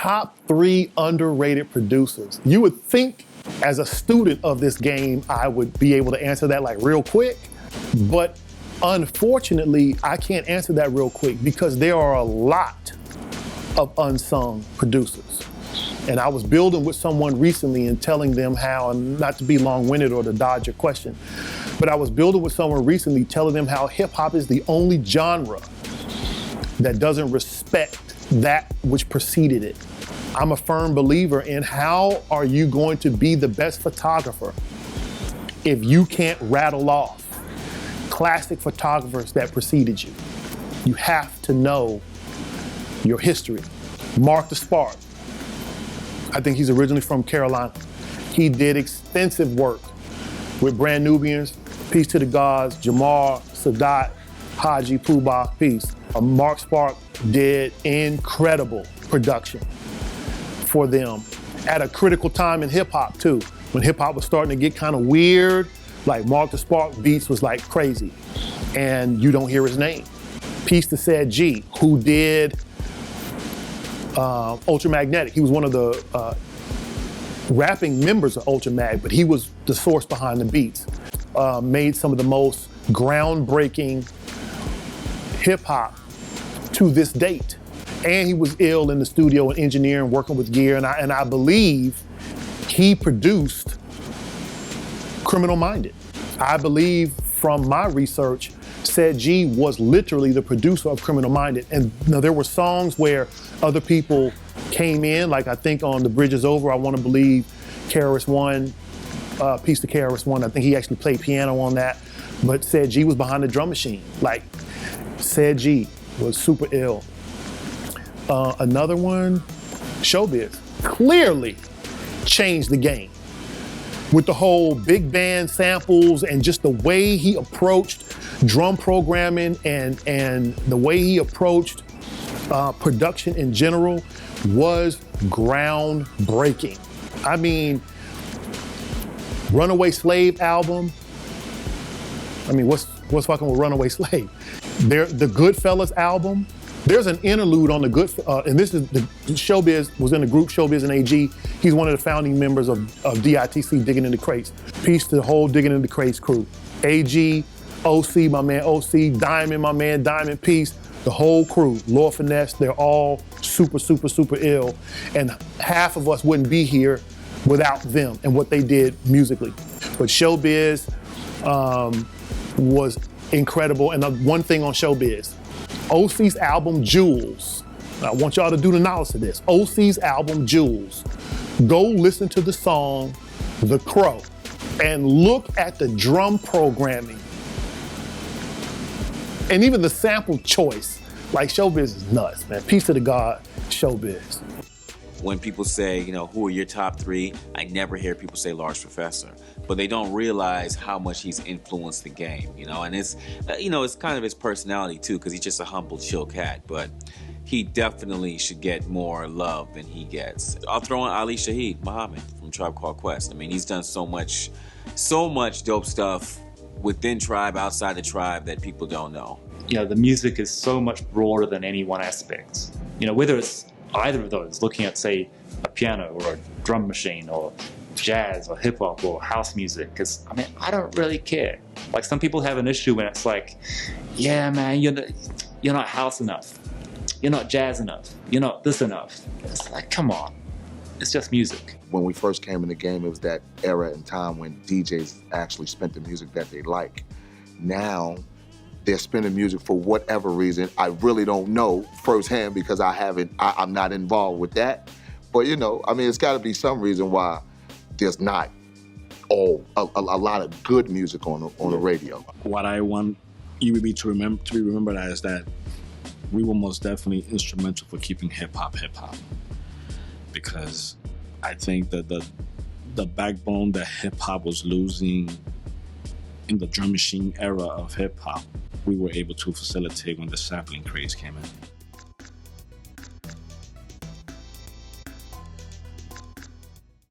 Top 3 underrated producers. You would think as a student of this game, I would be able to answer that like real quick, but unfortunately, I can't answer that real quick because there are a lot of unsung producers. And I was building with someone recently and telling them how, and not to be long-winded or to dodge your question, but I was building with someone recently telling them how hip hop is the only genre that doesn't respect that which preceded it. I'm a firm believer in how are you going to be the best photographer if you can't rattle off classic photographers that preceded you. You have to know your history. Mark the Spark. I think he's originally from Carolina. He did extensive work with Brand Nubians, Peace to the Gods, Jamar, Sadat, Haji, Puba, peace. Mark Spark did incredible production for them at a critical time in hip hop too. When hip hop was starting to get kind of weird, like Mark the Spark beats was like crazy, and you don't hear his name. Peace to Said G, who did Ultramagnetic. He was one of the rapping members of Ultramag, but he was the source behind the beats. Made some of the most groundbreaking hip hop to this date. And he was ill in the studio and engineering, working with gear, and I believe he produced Criminal Minded. I believe from my research, Said G was literally the producer of Criminal Minded. And you know, there were songs where other people came in, like I think on The Bridge Is Over, I want to believe KRS-One, Peace to KRS-One, I think he actually played piano on that. But Said G was behind the drum machine. Like, Said G was super ill. Another one, Showbiz, clearly changed the game with the whole big band samples and just the way he approached drum programming and the way he approached production in general was groundbreaking. I mean, Runaway Slave album, I mean, what's fucking with Runaway Slave? The Goodfellas album, there's an interlude on the and this is the Showbiz was in the group Showbiz and AG. He's one of the founding members of DITC, Digging in the Crates. Peace to the whole Digging in the Crates crew. AG, OC, my man OC, Diamond, my man Diamond, Peace, the whole crew, Lord Finesse, they're all super, super, super ill. And half of us wouldn't be here without them and what they did musically. But Showbiz was incredible. And one thing on Showbiz, OC's album, Jewels. I want y'all to do the analysis of this. OC's album, Jewels. Go listen to the song, The Crow, and look at the drum programming. And even the sample choice. Like, Showbiz is nuts, man. Peace to the God, Showbiz. When people say, you know, who are your top 3, I never hear people say Large Professor, but they don't realize how much he's influenced the game, you know, and it's, you know, it's kind of his personality too, because he's just a humble, chill cat, but he definitely should get more love than he gets. I'll throw in Ali Shaheed Muhammad from Tribe Called Quest. I mean, he's done so much dope stuff within Tribe, outside the Tribe that people don't know. You know, the music is so much broader than any one aspect. You know, whether it's either of those, looking at, say, a piano or a drum machine or jazz or hip hop or house music, because, I mean, I don't really care. Like, some people have an issue when it's like, yeah, man, you're not house enough. You're not jazz enough. You're not this enough. It's like, come on. It's just music. When we first came in the game, it was that era and time when DJs actually spent the music that they like. Now, they're spinning music for whatever reason. I really don't know firsthand because I'm not involved with that. But you know, I mean, it's gotta be some reason why there's not a lot of good music on the radio. What I want UBB to be remembered as is that we were most definitely instrumental for keeping hip hop. Because I think that the backbone that hip hop was losing in the drum machine era of hip hop, we were able to facilitate when the sampling craze came in.